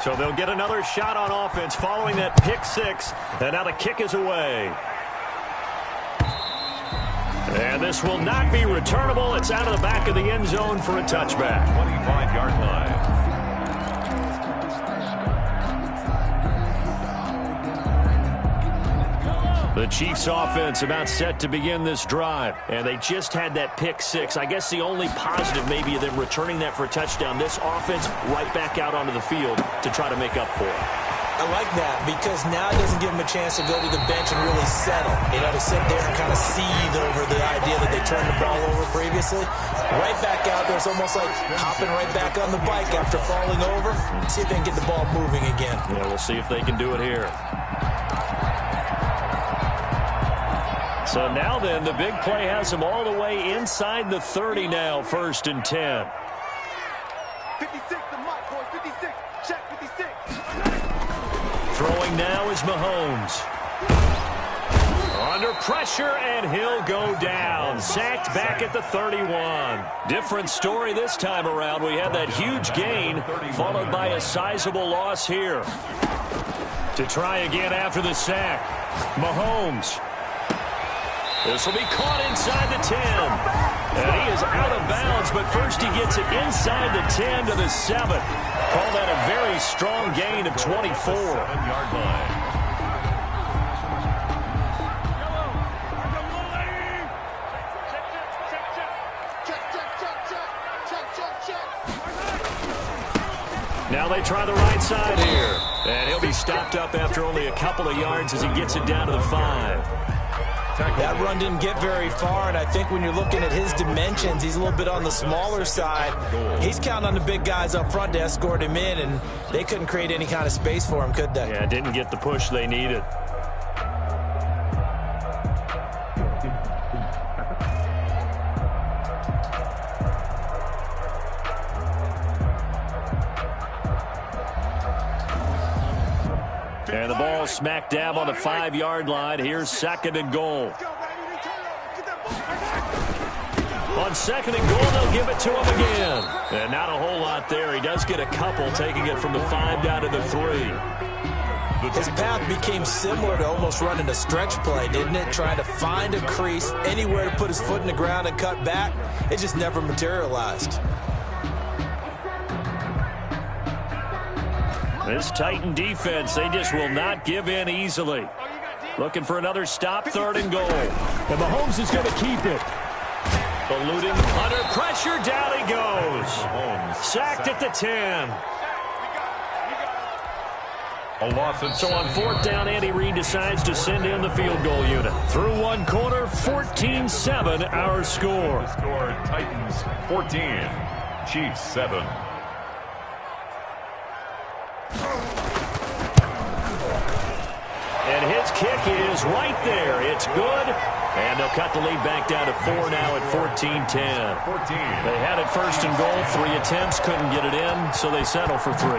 So they'll get another shot on offense following that pick six. And now the kick is away. And this will not be returnable. It's out of the back of the end zone for a touchback. 25-yard line. The Chiefs offense about set to begin this drive. And they just had that pick six. I guess the only positive maybe of them returning that for a touchdown. This offense right back out onto the field to try to make up for it. I like that because now it doesn't give them a chance to go to the bench and really settle. You know, to sit there and kind of seethe over the idea that they turned the ball over previously. Right back out there. It's almost like hopping right back on the bike after falling over. See if they can get the ball moving again. Yeah, we'll see if they can do it here. So now then, the big play has them all the way inside the 30 now, 1st and 10. 56, the mic, boys, 56. Check 56. Throwing now is Mahomes. Under pressure, and he'll go down. Sacked back at the 31. Different story this time around. We had that huge gain, followed by a sizable loss here. To try again after the sack, Mahomes. This will be caught inside the 10. And he is out of bounds, but first he gets it inside the 10 to the 7. Call that a very strong gain of 24. 7-yard line. Now they try the right side here. And he'll be stopped up after only a couple of yards as he gets it down to the 5. That run didn't get very far, and I think when you're looking at his dimensions, he's a little bit on the smaller side. He's counting on the big guys up front to escort him in, and they couldn't create any kind of space for him, could they? Yeah, didn't get the push they needed. And the ball smack dab on the 5-yard line. Here's 2nd and goal. On 2nd and goal, they'll give it to him again. And not a whole lot there. He does get a couple, taking it from the 5 down to the 3. His path became similar to almost running a stretch play, didn't it? Trying to find a crease, anywhere to put his foot in the ground and cut back. It just never materialized. This Titan defense, they just will not give in easily. Looking for another stop, 3rd and goal. And Mahomes is going to keep it. Eluding under pressure, down he goes. Sacked at the 10. So on 4th down, Andy Reid decides to send in the field goal unit. Through one quarter, 14-7 our score. Score Titans 14, Chiefs 7. And his kick is right there. It's good. And they'll cut the lead back down to 4 now at 14-10. They had it 1st and goal. 3 attempts, couldn't get it in, so they settle for 3.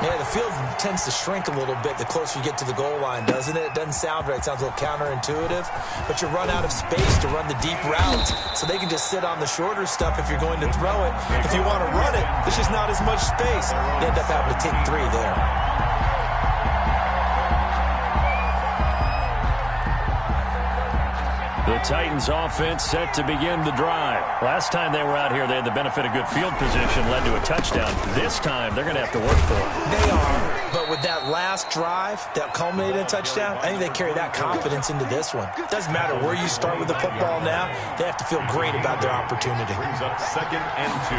Yeah, the field tends to shrink a little bit the closer you get to the goal line, doesn't it? It doesn't sound right. It sounds a little counterintuitive. But you run out of space to run the deep routes, so they can just sit on the shorter stuff if you're going to throw it. If you want to run it, there's just not as much space. You end up having to take 3 there. The Titans offense set to begin the drive. Last time they were out here, they had the benefit of good field position, led to a touchdown. This time, they're going to have to work for it. They are, but with that last drive that culminated in a touchdown, I think they carry that confidence into this one. Doesn't matter where you start with the football now, they have to feel great about their opportunity. Brings up 2nd and 2.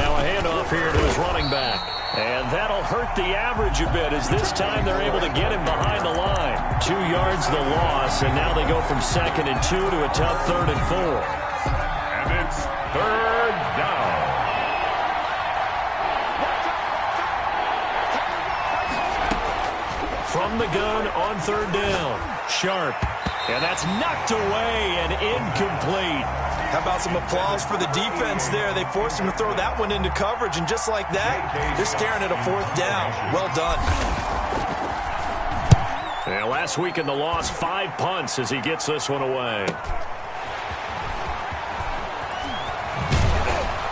Now a handoff here to his running back. And that'll hurt the average a bit as this time they're able to get him behind the line. 2 yards the loss, and now they go from 2nd and 2 to a tough 3rd and 4. And it's 3rd down. From the gun on 3rd down. Sharp. And that's knocked away and incomplete. How about some applause for the defense there? They forced him to throw that one into coverage, and just like that, they're staring at a 4th down. Well done. And last week in the loss, 5 punts as he gets this one away.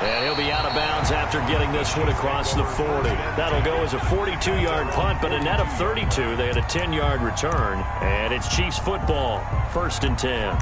And he'll be out of bounds after getting this one across the 40. That'll go as a 42-yard punt, but a net of 32. They had a 10-yard return. And it's Chiefs football, 1st and 10.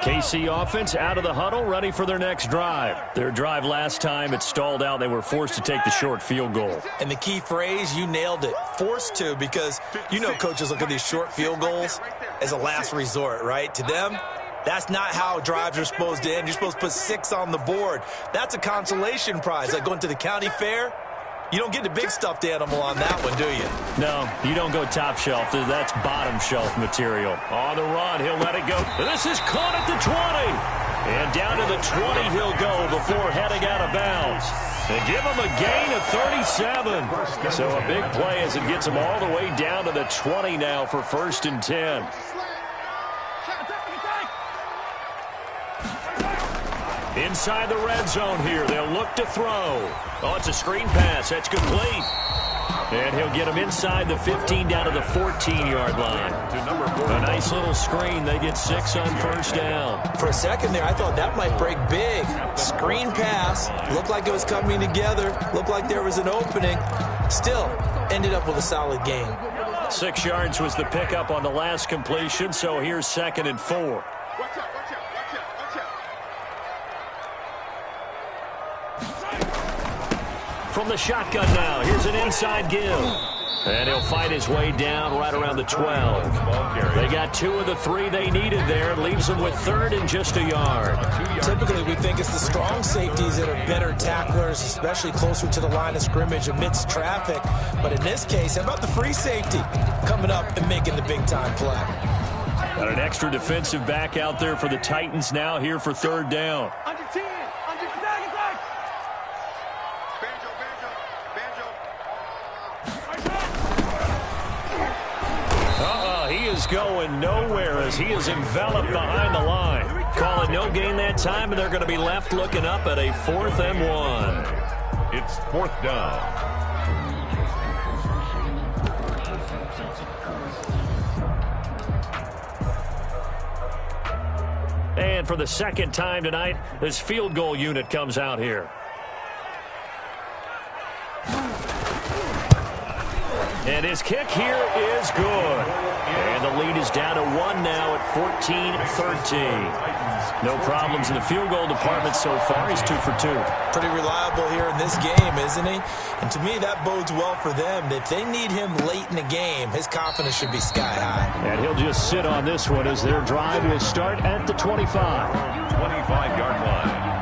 KC offense out of the huddle, ready for their next drive. Their drive last time, it stalled out. They were forced to take the short field goal. And the key phrase, you nailed it, forced to, because you know coaches look at these short field goals as a last resort, right? To them, that's not how drives are supposed to end. You're supposed to put 6 on the board. That's a consolation prize, like going to the county fair. You don't get the big stuffed animal on that one, do you? No, you don't go top shelf. That's bottom shelf material. On the run, he'll let it go. This is caught at the 20. And down to the 20 he'll go before heading out of bounds. They give him a gain of 37. So a big play as it gets him all the way down to the 20 now for 1st and 10. Inside the red zone here. They'll look to throw. Oh, it's a screen pass. That's complete. And he'll get him inside the 15 down to the 14-yard line. A nice little screen. They get 6 on 1st down. For a second there, I thought that might break big. Screen pass. Looked like it was coming together. Looked like there was an opening. Still, ended up with a solid gain. 6 yards was the pickup on the last completion, so here's 2nd and 4. From the shotgun now, here's an inside give. And he'll fight his way down right around the 12. They got 2 of the 3 they needed there. It leaves them with 3rd and just a yard. Typically, we think it's the strong safeties that are better tacklers, especially closer to the line of scrimmage amidst traffic. But in this case, how about the free safety coming up and making the big-time play? Got an extra defensive back out there for the Titans now here for 3rd down. Under 10. Under attack. He is going nowhere as he is enveloped behind the line. Call it no gain that time, and they're going to be left looking up at a 4th and 1. It's 4th down. And for the 2nd time tonight, this field goal unit comes out here. And his kick here is good. And the lead is down to 1 now at 14-13. No problems in the field goal department so far. He's 2 for 2. Pretty reliable here in this game, isn't he? And to me, that bodes well for them. If they need him late in the game, his confidence should be sky high. And he'll just sit on this one as their drive will start at the 25. 25-yard line.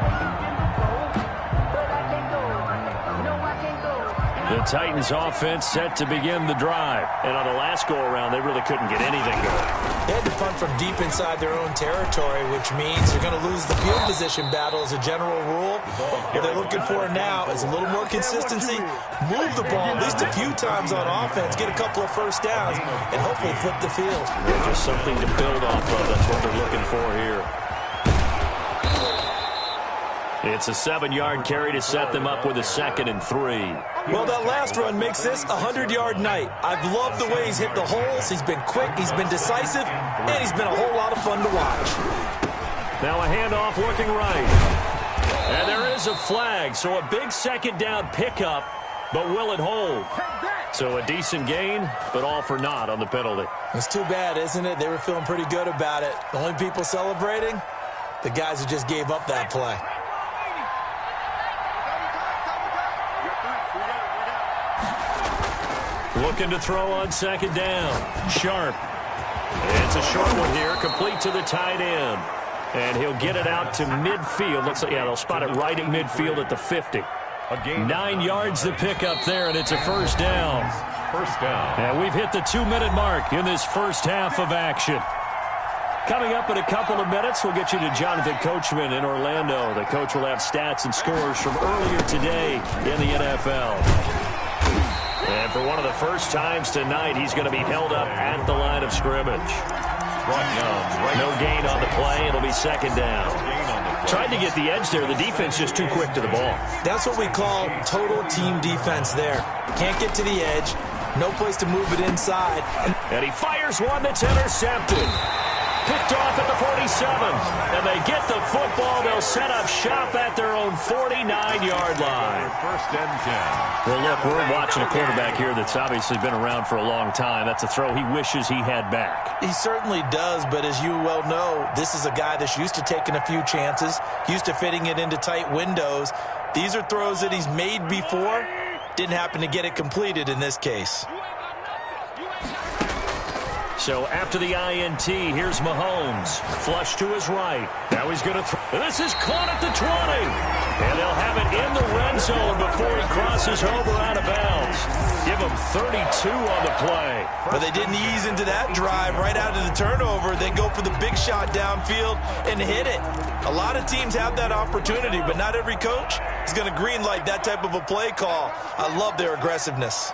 The Titans offense set to begin the drive. And on the last go-around, they really couldn't get anything going. They had to punt from deep inside their own territory, which means they're going to lose the field position battle as a general rule. What they're looking for now is a little more consistency, move the ball at least a few times on offense, get a couple of 1st downs, and hopefully flip the field. Just something to build off of. That's what they're looking for here. It's a 7-yard carry to set them up with a 2nd and 3. Well, that last run makes this a 100-yard night. I've loved the way he's hit the holes. He's been quick, he's been decisive, and he's been a whole lot of fun to watch. Now a handoff looking right. And there is a flag, so a big 2nd down pickup, but will it hold? So a decent gain, but all for naught on the penalty. It's too bad, isn't it? They were feeling pretty good about it. The only people celebrating, the guys who just gave up that play. Looking to throw on 2nd down. Sharp. It's a short one here, complete to the tight end. And he'll get it out to midfield. Looks like, yeah, they'll spot it right at midfield at the 50. 9 yards to pick up there, and it's a 1st down. 1st down. And we've hit the 2-minute mark in this 1st half of action. Coming up in a couple of minutes, we'll get you to Jonathan Coachman in Orlando. The coach will have stats and scores from earlier today in the NFL. And for one of the first times tonight, he's going to be held up at the line of scrimmage. No gain on the play. It'll be 2nd down. tried to get the edge there. The defense just too quick to the ball. That's what we call total team defense there. Can't get to the edge. No place to move it inside. And he fires one that's intercepted. Picked off at the 47. And they get the football. They'll set up shop at their own 49-yard line. First and 10. Well, look, we're watching a quarterback here that's obviously been around for a long time. That's a throw he wishes he had back. He certainly does, but as you well know, this is a guy that's used to taking a few chances, used to fitting it into tight windows. These are throws that he's made before. Didn't happen to get it completed in this case. So after the INT, here's Mahomes. Flush to his right. Now he's going to throw. This is caught at the 20. And they'll have it in the red zone before he crosses over out of bounds. Give him 32 on the play. But they didn't ease into that drive right out of the turnover. They go for the big shot downfield and hit it. A lot of teams have that opportunity, but not every coach is going to green light that type of a play call. I love their aggressiveness.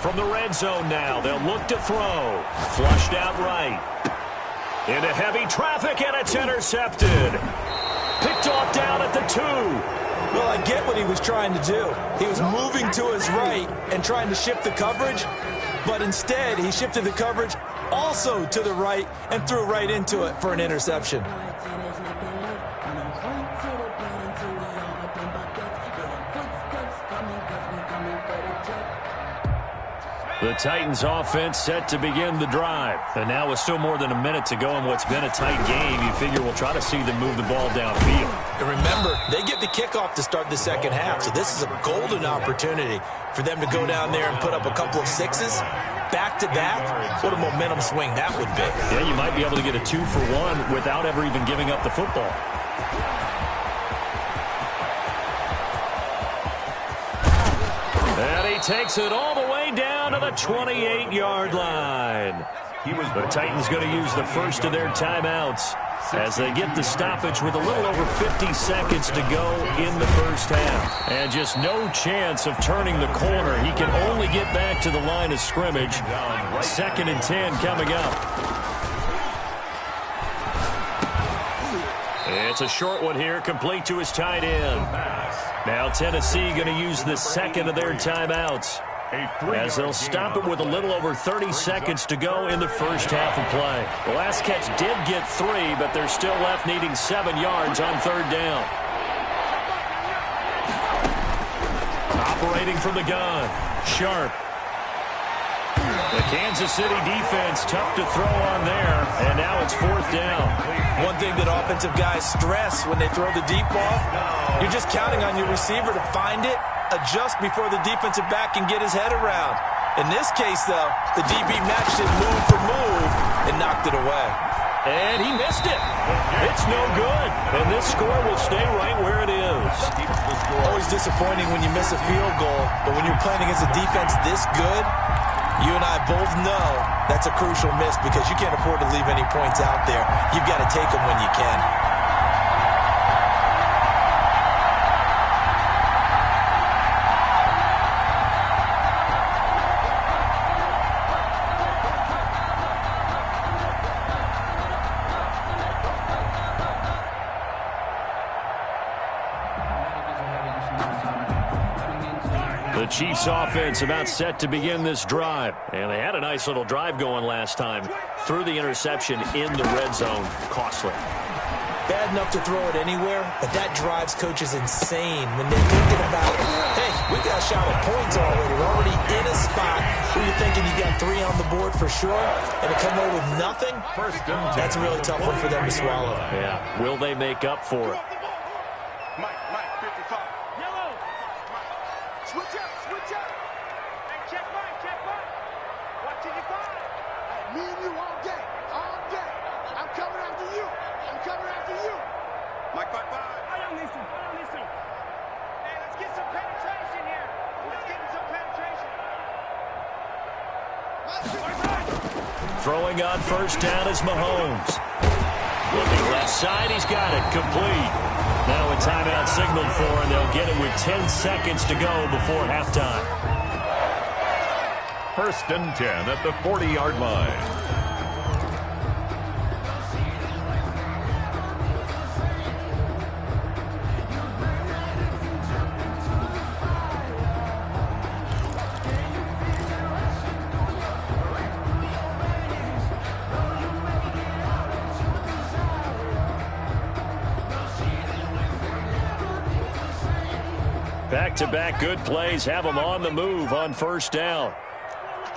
From the red zone now, they'll look to throw. Flushed out right. Into heavy traffic, and it's intercepted. Picked off down at the 2. Well, I get what he was trying to do. He was moving to his right and trying to shift the coverage, but instead he shifted the coverage also to the right and threw right into it for an interception. The Titans offense set to begin the drive. And now with still more than a minute to go in what's been a tight game, you figure we'll try to see them move the ball downfield. And remember, they get the kickoff to start the second half, so this is a golden opportunity for them to go down there and put up a couple of sixes back-to-back. What a momentum swing that would be. Yeah, you might be able to get a 2-for-1 without ever even giving up the football. And he takes it all the way down to the 28-yard line. The Titans going to use the first of their timeouts as they get the stoppage with a little over 50 seconds to go in the first half. And just no chance of turning the corner. He can only get back to the line of scrimmage. 2nd and 10 coming up. It's a short one here, complete to his tight end. Now Tennessee going to use the second of their timeouts as they'll stop it with a little over 30 seconds to go in the first half of play. The last catch did get 3, but they're still left needing 7 yards on 3rd down. Operating from the gun, Sharp. The Kansas City defense tough to throw on there, and now it's 4th down. One thing that offensive guys stress when they throw the deep ball, you're just counting on your receiver to find it, adjust before the defensive back can get his head around. In this case, though, the DB matched it move for move and knocked it away. And he missed it. It's no good. And this score will stay right where it is. Always disappointing when you miss a field goal, but when you're playing against a defense this good, you and I both know that's a crucial miss because you can't afford to leave any points out there. You've got to take them when you can. The Chiefs offense about set to begin this drive. And they had a nice little drive going last time. Threw the interception in the red zone. Costly. Bad enough to throw it anywhere, but that drives coaches insane when they're thinking about, hey, we got a shot at points already. We're already in a spot where you're thinking you got 3 on the board for sure, and to come away with nothing, that's a really tough one for them to swallow. Yeah. Will they make up for it? Mike, 55. Yellow. Switch up. Hey, check Mike. Watch it, me and you all day. I'm coming after you. Mike, 55. I don't listen. Hey, let's get some penetration here. Throwing on first down is Mahomes. Looking left side, he's got it. Complete. Now a timeout signaled for, and they'll get it with 10 seconds to go before halftime. 1st and 10 at the 40-yard line. Back-to-back good plays have them on the move on 1st down. I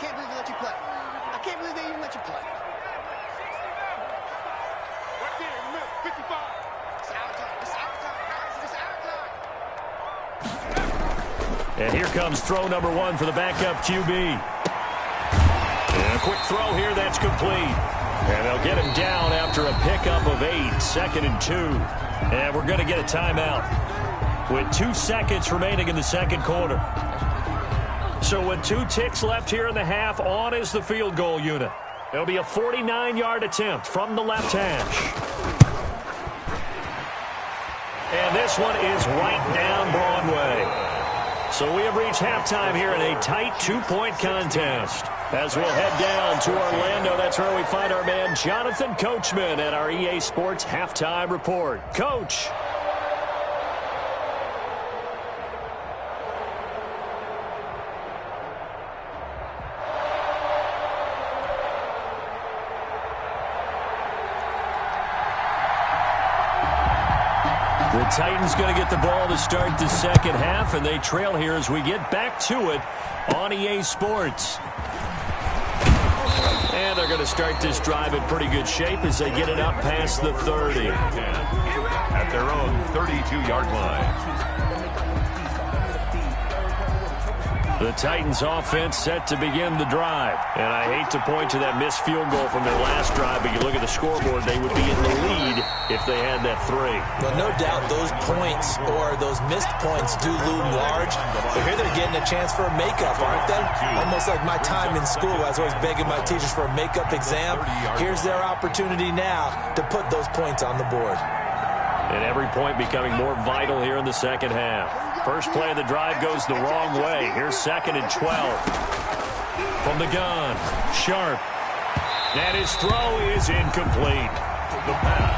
can't believe they let you play. I can't believe they even let you play. Right there in the middle, 55. It's out of time. It's out of time, guys. It's out of time. And here comes throw number 1 for the backup QB. And a quick throw here that's complete. And they'll get him down after a pickup of 8, 2nd and 2. And we're going to get a timeout with 2 seconds remaining in the second quarter. So with 2 ticks left here in the half, on is the field goal unit. It'll be a 49-yard attempt from the left hash. And this one is right down Broadway. So we have reached halftime here in a tight 2-point contest. As we'll head down to Orlando, that's where we find our man Jonathan Coachman at our EA Sports Halftime Report. Coach. The Titans going to get the ball to start the second half, and they trail here as we get back to it on EA Sports. And they're going to start this drive in pretty good shape as they get it up past the 30. At their own 32-yard line. The Titans offense set to begin the drive. And I hate to point to that missed field goal from their last drive, but you look at the scoreboard, they would be in the lead if they had that 3. Well, no doubt those points or those missed points do loom large. But here they're getting a chance for a makeup, aren't they? Almost like my time in school. I was always begging my teachers for a makeup exam. Here's their opportunity now to put those points on the board. And every point becoming more vital here in the second half. First play of the drive goes the wrong way. Here's 2nd and 12. From the gun, Sharp. And his throw is incomplete.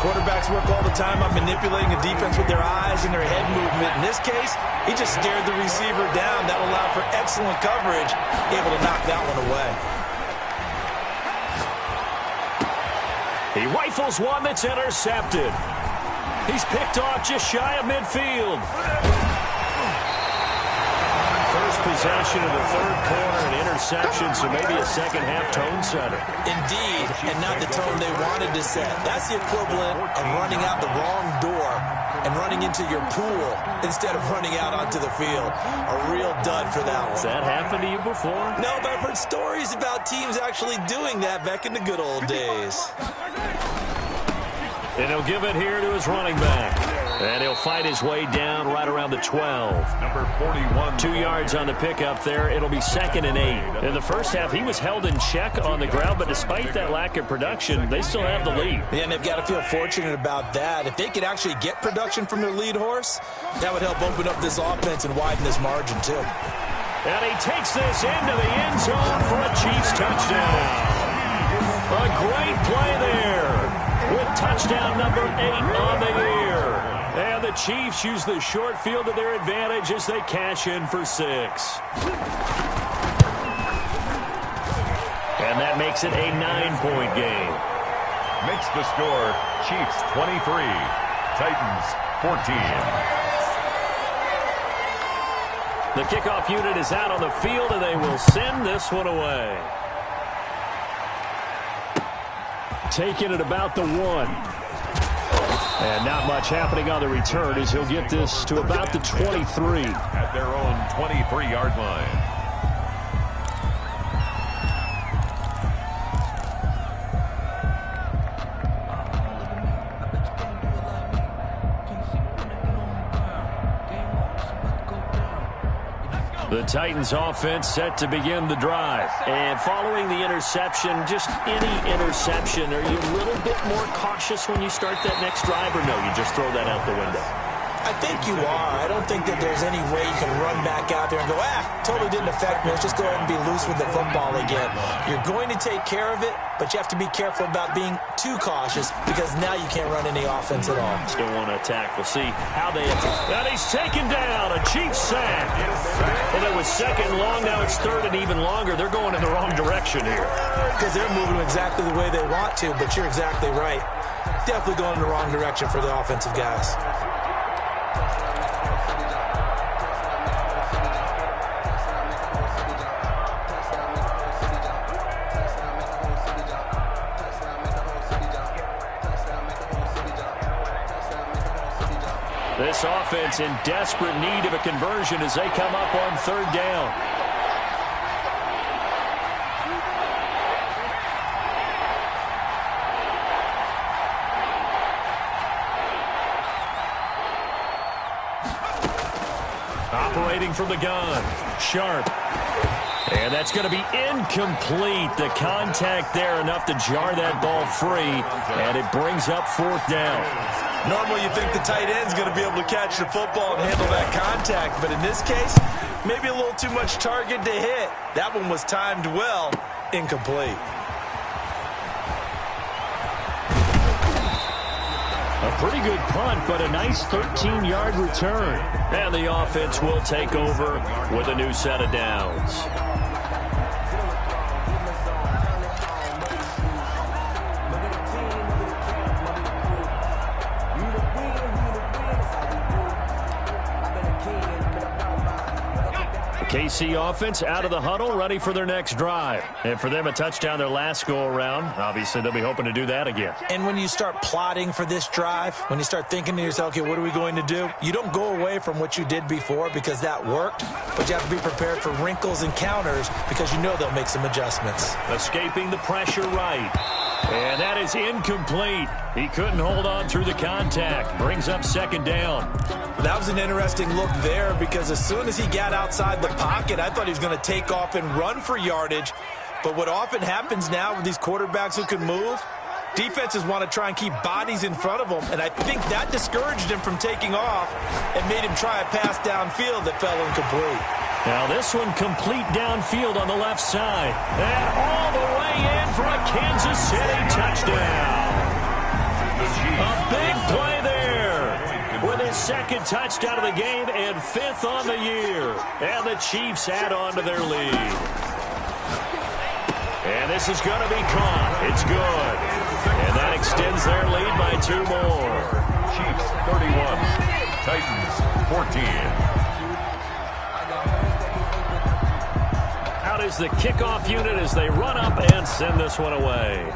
Quarterbacks work all the time on manipulating a defense with their eyes and their head movement. In this case, he just stared the receiver down. That will allow for excellent coverage, able to knock that one away. He rifles one that's intercepted. He's picked off just shy of midfield. First possession of the third quarter, an interception, so maybe a second-half tone setter. Indeed, and not the tone they wanted to set. That's the equivalent of running out the wrong door and running into your pool instead of running out onto the field. A real dud for that one. Has that happened to you before? No, but I've heard stories about teams actually doing that back in the good old days. And he'll give it here to his running back. And he'll fight his way down right around the 12. Number 41. 2 yards on the pickup there. It'll be 2nd and 8. In the first half, he was held in check on the ground, but despite that lack of production, they still have the lead. Yeah, and they've got to feel fortunate about that. If they could actually get production from their lead horse, that would help open up this offense and widen this margin, too. And he takes this into the end zone for a Chiefs touchdown. A great play there with touchdown number 8 on the year. And the Chiefs use the short field to their advantage as they cash in for 6. And that makes it a 9-point game. Makes the score Chiefs 23, Titans 14. The kickoff unit is out on the field, and they will send this one away. Taking it about the 1. And not much happening on the return as he'll get this to about the 23. At their own 23-yard line. The Titans offense set to begin the drive. And following the interception, just any interception, are you a little bit more cautious when you start that next drive, or no, you just throw that out the window? I think you are. I don't think that there's any way you can run back out there and go, totally didn't affect me. Let's just go ahead and be loose with the football again. You're going to take care of it, but you have to be careful about being too cautious because now you can't run any offense at all. Still want to attack. We'll see how they attack. And he's taken down. A Chiefs sack. Well, it was second long. Now it's third and even longer. They're going in the wrong direction here. Because they're moving exactly the way they want to, but you're exactly right. Definitely going in the wrong direction for the offensive guys. This offense in desperate need of a conversion as they come up on third down. Operating from the gun, Sharp. And that's going to be incomplete. The contact there enough to jar that ball free, and it brings up fourth down. Normally you think the tight end's going to be able to catch the football and handle that contact, but in this case, maybe a little too much target to hit. That one was timed well, incomplete. A pretty good punt, but a nice 13-yard return. And the offense will take over with a new set of downs. KC offense out of the huddle, ready for their next drive. And for them, a touchdown their last go-around. Obviously, they'll be hoping to do that again. And when you start plotting for this drive, when you start thinking to yourself, okay, what are we going to do? You don't go away from what you did before because that worked, but you have to be prepared for wrinkles and counters because you know they'll make some adjustments. Escaping the pressure right. And that is incomplete. He couldn't hold on through the contact. Brings up second down. That was an interesting look there because as soon as he got outside the pocket, I thought he was going to take off and run for yardage. But what often happens now with these quarterbacks who can move, defenses want to try and keep bodies in front of them. And I think that discouraged him from taking off and made him try a pass downfield that fell incomplete. Now this one complete downfield on the left side. And all the way in for a Kansas City touchdown. A big play there with his second touchdown of the game and fifth on the year. And the Chiefs add on to their lead. And this is going to be caught. It's good. And that extends their lead by 2 more. Chiefs 31, Titans 14. Out is the kickoff unit as they run up and send this one away.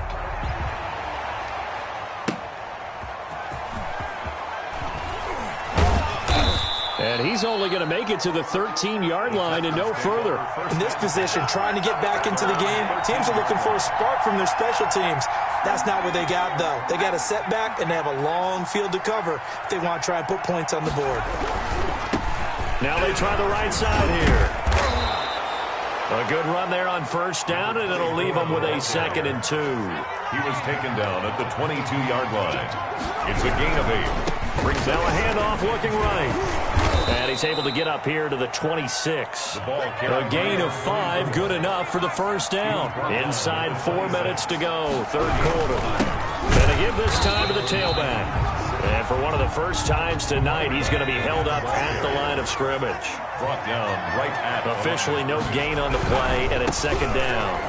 And he's only going to make it to the 13-yard line and no further. In this position, trying to get back into the game, teams are looking for a spark from their special teams. That's not what they got, though. They got a setback, and they have a long field to cover if they want to try and put points on the board. Now they try the right side here. A good run there on first down, and it'll leave them with a 2nd and 2. He was taken down at the 22-yard line. It's a gain of 8. Brings now a handoff looking right. And he's able to get up here to the 26. A gain of 5, good enough for the first down. Inside 4 minutes to go, third quarter. And they give this time to the tailback. And for one of the first times tonight, he's going to be held up at the line of scrimmage. Brought down right at officially no gain on the play, and it's second down.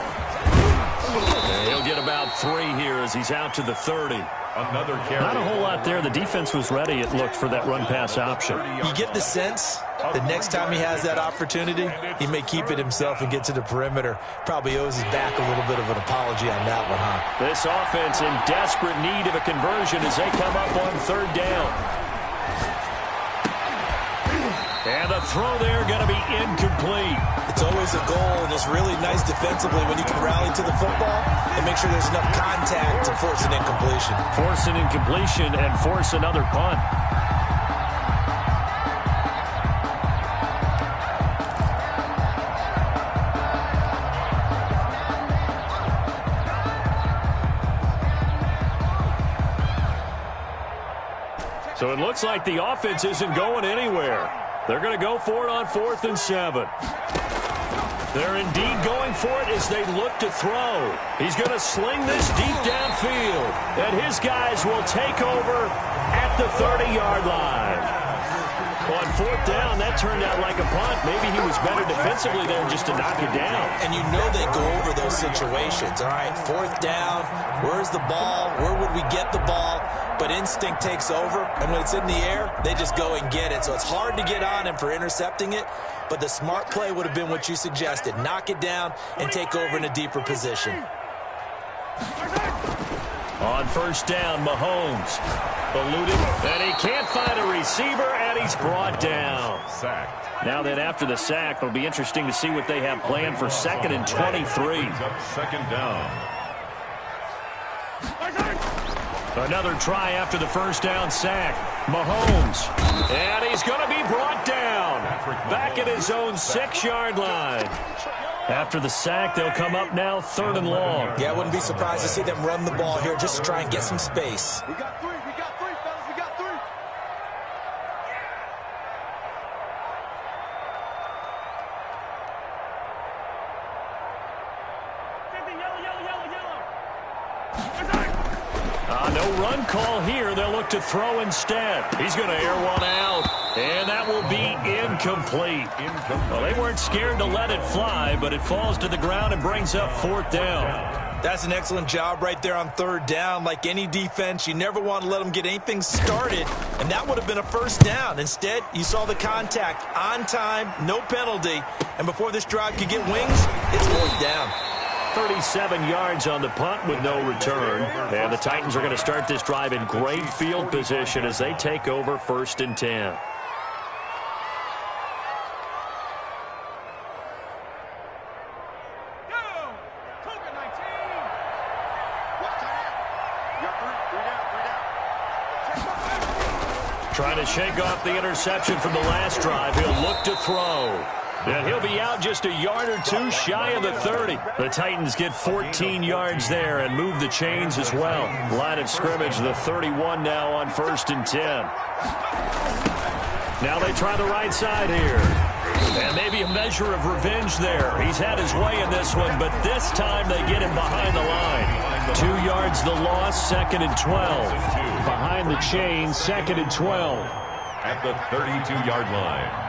And he'll get about 3 here as he's out to the 30. Another carry. Not a whole lot there. The defense was ready, it looked, for that run-pass option. You get the sense the next time he has that opportunity, he may keep it himself and get to the perimeter. Probably owes his back a little bit of an apology on that one, huh? This offense in desperate need of a conversion as they come up on third down. And the throw there going to be incomplete. It's always a goal, and it's really nice defensively when you can rally to the football and make sure there's enough contact to force an incompletion. Force an incompletion and force another punt. So it looks like the offense isn't going anywhere. They're going to go for it on 4th and 7. They're indeed going for it as they look to throw. He's going to sling this deep downfield. And his guys will take over at the 30-yard line. On 4th down, that turned out like a punt. Maybe he was better defensively there just to knock it down. And you know they go over those situations. All right, 4th down, where's the ball? Where would we get the ball? But instinct takes over, and when it's in the air, they just go and get it. So it's hard to get on him for intercepting it, but the smart play would have been what you suggested. Knock it down and take over in a deeper position. On 1st down, Mahomes eluded, and he can't find a receiver, and he's brought down. Sacked. Now then, after the sack, it'll be interesting to see what they have planned for 2nd and 23. Up 2nd down. Another try after the 1st down sack. Mahomes, and he's going to be brought down back at his own 6-yard line. After the sack, they'll come up now 3rd and long. Yeah, I wouldn't be surprised to see them run the ball here just to try and get some space. We got three, fellas, we got 3. No run call here. They'll look to throw instead. He's going to air one out, and that will be incomplete. Well, they weren't scared to let it fly, but it falls to the ground and brings up 4th down. That's an excellent job right there on 3rd down. Like any defense, you never want to let them get anything started, and that would have been a 1st down. Instead, you saw the contact on time, no penalty, and before this drive could get wings, it's 4th down. 37 yards on the punt with no return. And the Titans are going to start this drive in great field position as they take over 1st and 10. Trying to shake off the interception from the last drive. He'll look to throw. And he'll be out just a yard or two shy of the 30. The Titans get 14 yards there and move the chains as well. Line of scrimmage, the 31 now on 1st and 10. Now they try the right side here. And maybe a measure of revenge there. He's had his way in this one, but this time they get him behind the line. 2 yards the loss, 2nd and 12. Behind the chains, 2nd and 12. At the 32-yard line.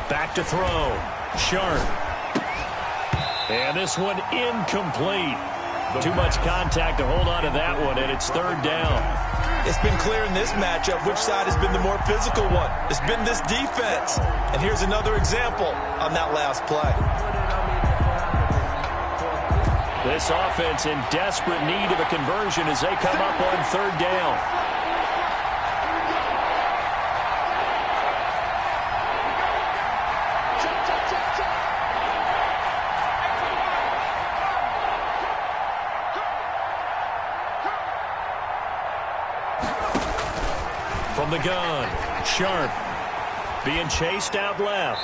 Back to throw. Sharp. And this one incomplete. Too much contact to hold on to that one, and it's 3rd down. It's been clear in this matchup which side has been the more physical one. It's been this defense. And here's another example on that last play. This offense in desperate need of a conversion as they come up on 3rd down. From the gun, Sharp being chased out left.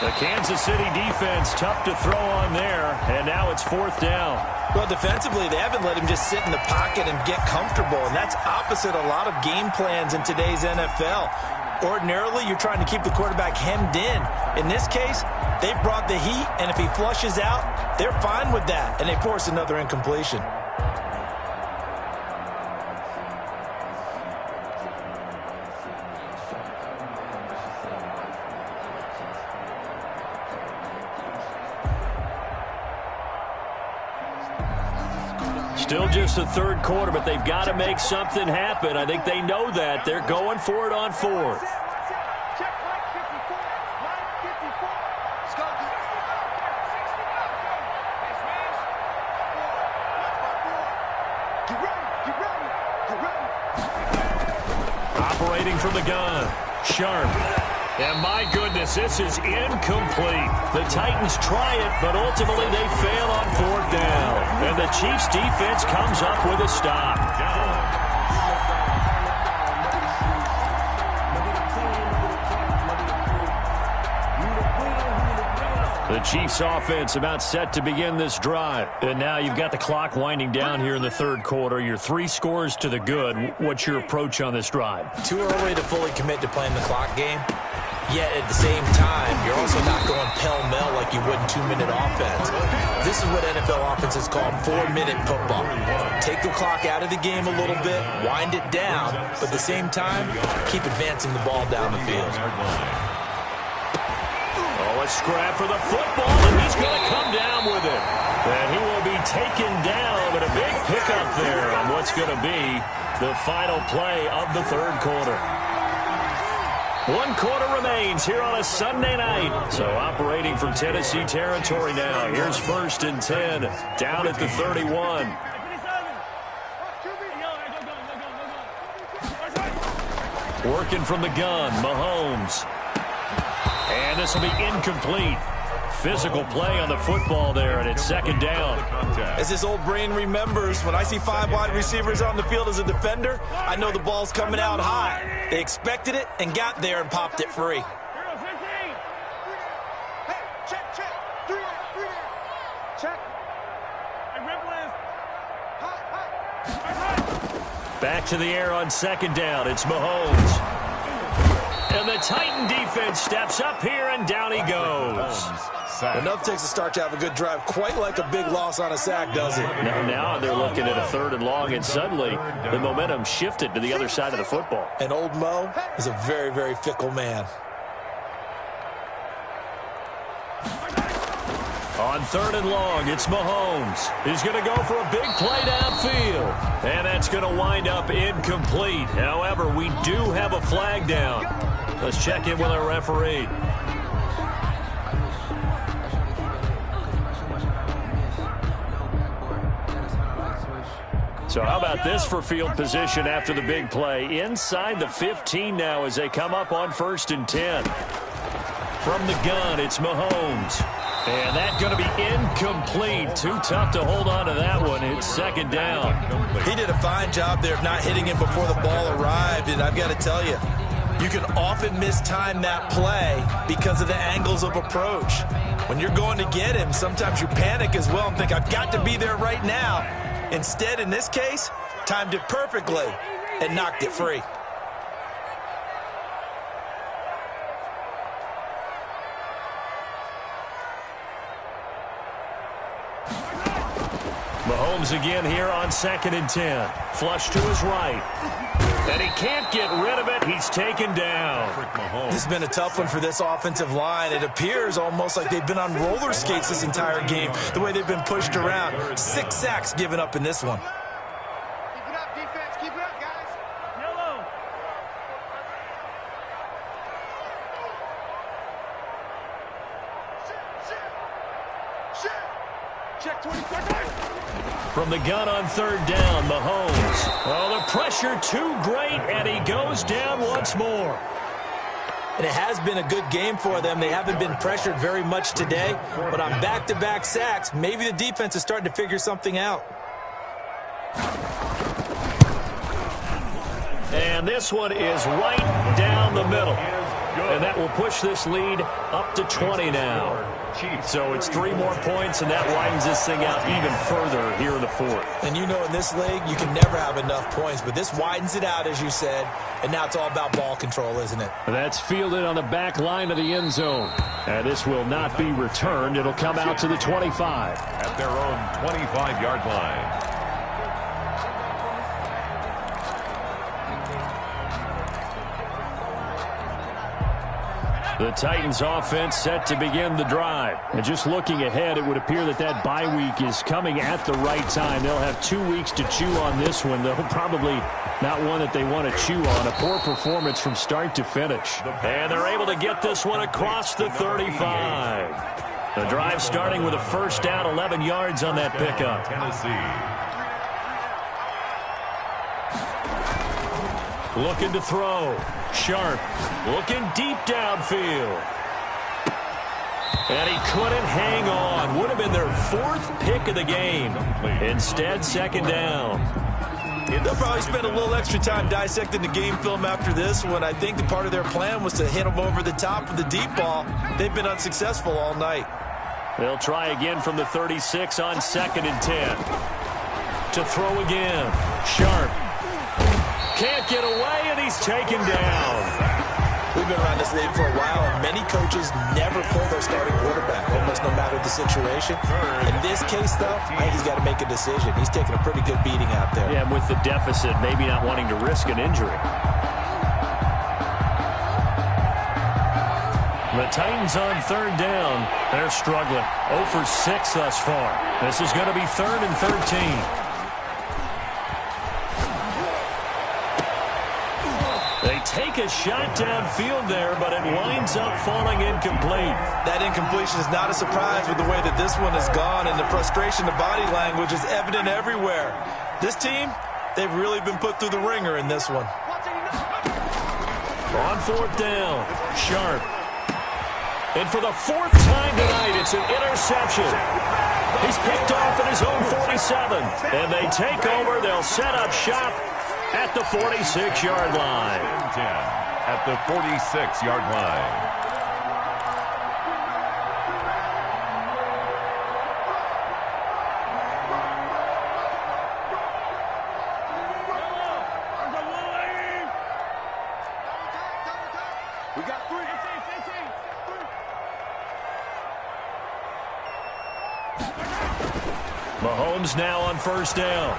The Kansas City defense tough to throw on there, and now it's 4th down. Well, defensively, they haven't let him just sit in the pocket and get comfortable, and that's opposite a lot of game plans in today's NFL. Ordinarily, you're trying to keep the quarterback hemmed in. In this case, they brought the heat, and if he flushes out, they're fine with that, and they force another incompletion. Still just the 3rd quarter, but they've got to make something happen. I think they know that. They're going for it on 4th. Operating from the gun. Sharp. And my goodness, this is incomplete. The Titans try it, but ultimately they fail on 4th down. And the Chiefs defense comes up with a stop. The Chiefs offense about set to begin this drive. And now you've got the clock winding down here in the third quarter. You're 3 scores to the good. What's your approach on this drive? Too early to fully commit to playing the clock game. Yet at the same time, you're also not going pell-mell like you would in 2-minute offense. This is what NFL offenses call 4-minute football. Take the clock out of the game a little bit, wind it down, but at the same time, keep advancing the ball down the field. Oh, a scrap for the football, and he's going to come down with it. And he will be taken down, but a big pickup there on what's going to be the final play of the third quarter. 1 quarter remains here on a Sunday night. So operating from Tennessee territory now. Here's 1st and 10 down at the 31. Working from the gun, Mahomes. And this will be incomplete. Physical play on the football there, and it's 2nd down. As his old brain remembers, when I see 5 wide receivers on the field as a defender, I know the ball's coming out high. They expected it and got there and popped it free. Hey, check, check. 3 there. Check. Back to the air on 2nd down. It's Mahomes. And the Titan defense steps up here, and down he goes. Enough takes a start to have a good drive, quite like a big loss on a sack, does it? Now they're looking at a 3rd and long, and suddenly the momentum shifted to the other side of the football. And old Mo is a very, very fickle man. On 3rd and long, it's Mahomes. He's going to go for a big play downfield. And that's going to wind up incomplete. However, we do have a flag down. Let's check in with our referee. So how about this for field position after the big play? Inside the 15 now as they come up on 1st and 10. From the gun, it's Mahomes. And that's going to be incomplete. Too tough to hold on to that one. It's 2nd down. He did a fine job there of not hitting him before the ball arrived. And I've got to tell you, you can often mistime that play because of the angles of approach. When you're going to get him, sometimes you panic as well and think, I've got to be there right now. Instead, in this case, timed it perfectly and knocked it free. Mahomes again here on 2nd and 10. Flush to his right. And he can't get rid of it. He's taken down. This has been a tough one for this offensive line. It appears almost like they've been on roller skates this entire game, the way they've been pushed around. 6 sacks given up in this one. Keep it up, defense. Keep it up, guys. Yellow. Shit. Check 20 seconds. From the gun on 3rd down, Mahomes. Oh, the pressure too great, and he goes down once more. And it has been a good game for them. They haven't been pressured very much today, but on back-to-back sacks, maybe the defense is starting to figure something out. And this one is right down the middle. And that will push this lead up to 20 now. So it's 3 more points, and that widens this thing out even further here in the 4th. And you know in this league, you can never have enough points, but this widens it out, as you said, and now it's all about ball control, isn't it? That's fielded on the back line of the end zone. And this will not be returned. It'll come out to the 25. At their own 25-yard line. The Titans offense set to begin the drive. And just looking ahead, it would appear that that bye week is coming at the right time. They'll have 2 weeks to chew on this one, though probably not one that they want to chew on. A poor performance from start to finish. And they're able to get this one across the 35. The drive starting with a 1st down, 11 yards on that pickup. Tennessee. Looking to throw. Sharp. Looking deep downfield. And he couldn't hang on. Would have been their 4th pick of the game. Instead, 2nd down. They'll probably spend a little extra time dissecting the game film after this one. I think the part of their plan was to hit them over the top with the deep ball. They've been unsuccessful all night. They'll try again from the 36 on 2nd and 10. To throw again. Sharp. Can't get away, and he's taken down. We've been around this league for a while, and many coaches never pull their starting quarterback, almost no matter the situation. In this case, though, I think he's got to make a decision. He's taking a pretty good beating out there. Yeah, with the deficit, maybe not wanting to risk an injury. The Titans on 3rd down. They're struggling. 0 for 6 thus far. This is going to be 3rd and 13. They take a shot downfield there, but it winds up falling incomplete. That incompletion is not a surprise with the way that this one has gone, and the frustration, the body language is evident everywhere. This team, they've really been put through the ringer in this one. On 4th down, Sharp. And for the 4th time tonight, it's an interception. He's picked off at his own 47. And they take over. They'll set up shop at the 46-yard line. At the 46-yard line. We got 3. Mahomes now on 1st down.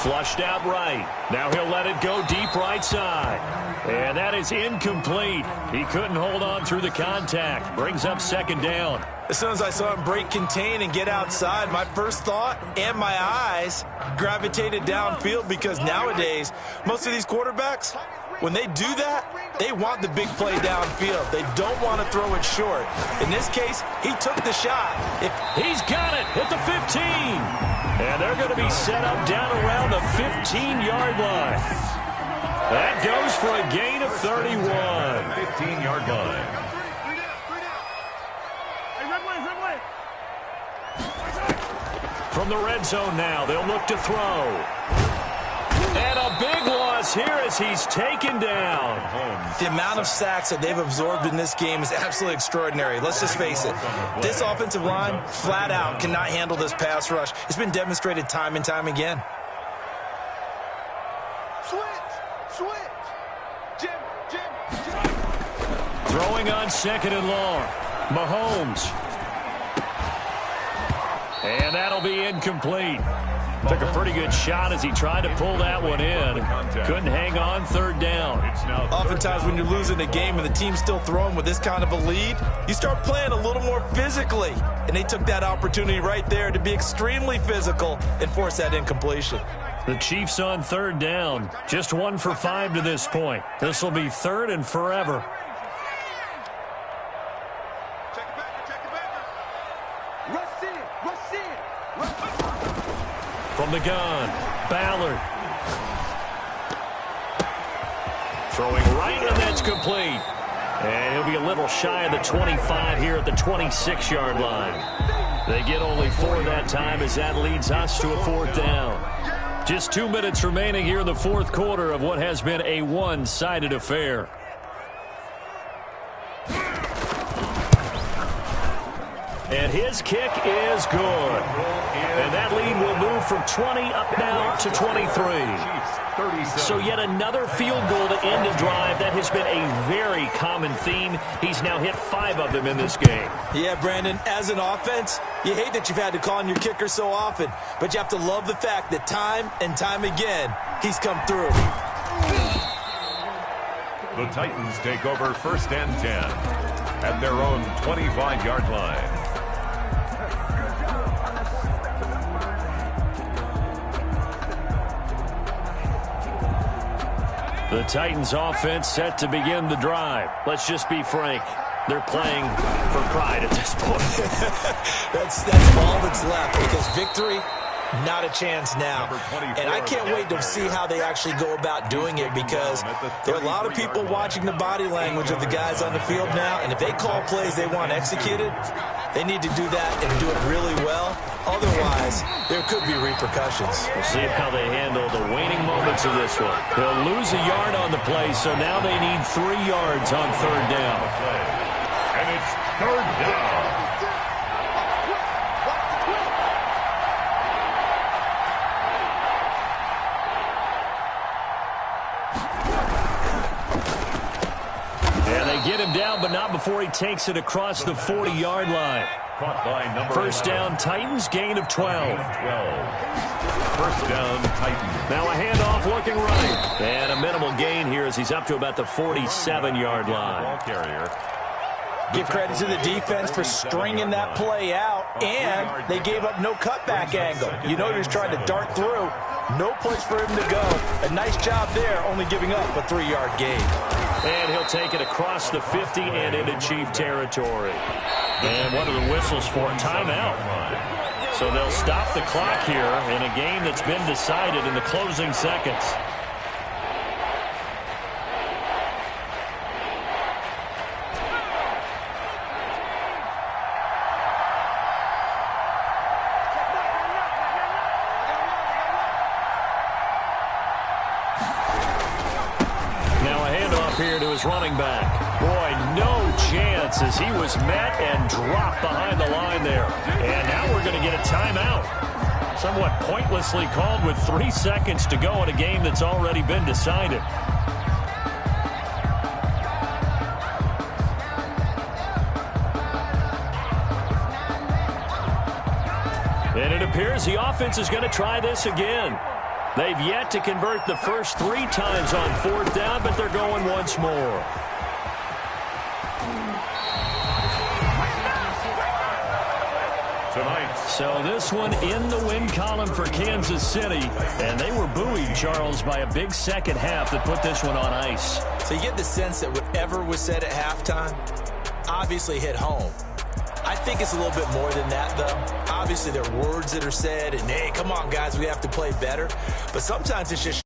Flushed out right. Now he'll let it go deep right side. And that is incomplete. He couldn't hold on through the contact. Brings up 2nd down. As soon as I saw him break contain and get outside, my first thought and my eyes gravitated downfield, because nowadays, most of these quarterbacks, when they do that, they want the big play downfield. They don't want to throw it short. In this case, he took the shot. He's got it at the 15. And they're going to be set up down around the 15-yard line. That goes for a gain of 31. 15-yard line. From the red zone now, they'll look to throw. And a big loss here as he's taken down. The amount of sacks that they've absorbed in this game is absolutely extraordinary. Let's just face it. This offensive line, flat out, cannot handle this pass rush. It's been demonstrated time and time again. Switch. Jim. Throwing on 2nd and long. Mahomes. And that'll be incomplete. Took a pretty good shot as he tried to pull that one in. Couldn't hang on 3rd down. Oftentimes when you're losing a game and the team's still throwing with this kind of a lead, you start playing a little more physically. And they took that opportunity right there to be extremely physical and force that incompletion. The Chiefs on 3rd down. Just 1 for 5 to this point. This will be 3rd and forever. Check it back. Rush in. From the gun, Ballard. Throwing right, and that's complete. And he'll be a little shy of the 25 here at the 26-yard line. They get only 4 that time as that leads us to a 4th down. Just 2 minutes remaining here in the 4th quarter of what has been a one-sided affair. And his kick is good. And that lead will move from 20 up now to 23. So yet another field goal to end a drive. That has been a very common theme. He's now hit 5 of them in this game. Yeah, Brandon, as an offense, you hate that you've had to call on your kicker so often, but you have to love the fact that time and time again, he's come through. The Titans take over 1st and 10 at their own 25-yard line. The Titans offense set to begin the drive. Let's just be frank. They're playing for pride at this point. That's all that's left, because victory, not a chance now. And I can't wait to see how they actually go about doing it, because there are a lot of people watching the body language of the guys on the field now, and if they call plays they want executed, they need to do that and do it really well. Otherwise, there could be repercussions. We'll see how they handle the waning moments of this one. They'll lose a yard on the play, so now they need 3 yards on 3rd down. And it's 3rd down. not before he takes it across the 40-yard line. Caught by number First 11. down, Titans, gain of 12. First down, Titans. Now a handoff looking right. And a minimal gain here as he's up to about the 47-yard line. Ball carrier. Give credit to the defense for stringing that play out, and they gave up no cutback angle. You know, he was trying to dart through. No place for him to go. A nice job there, only giving up a 3-yard gain. And he'll take it across the 50 and into Chief territory. And what are the whistles for? Timeout. So they'll stop the clock here in a game that's been decided in the closing seconds. Here to his running back. Boy, no chance as he was met and dropped behind the line there. And now we're going to get a timeout. Somewhat pointlessly called with 3 seconds to go in a game that's already been decided. And it appears the offense is going to try this again. They've yet to convert the first 3 times on 4th down, but they're going once more. So this one in the win column for Kansas City, and they were buoyed, Charles, by a big second half that put this one on ice. So you get the sense that whatever was said at halftime obviously hit home. I think it's a little bit more than that, though. Obviously, there are words that are said, and, hey, come on, guys, we have to play better. But sometimes it's just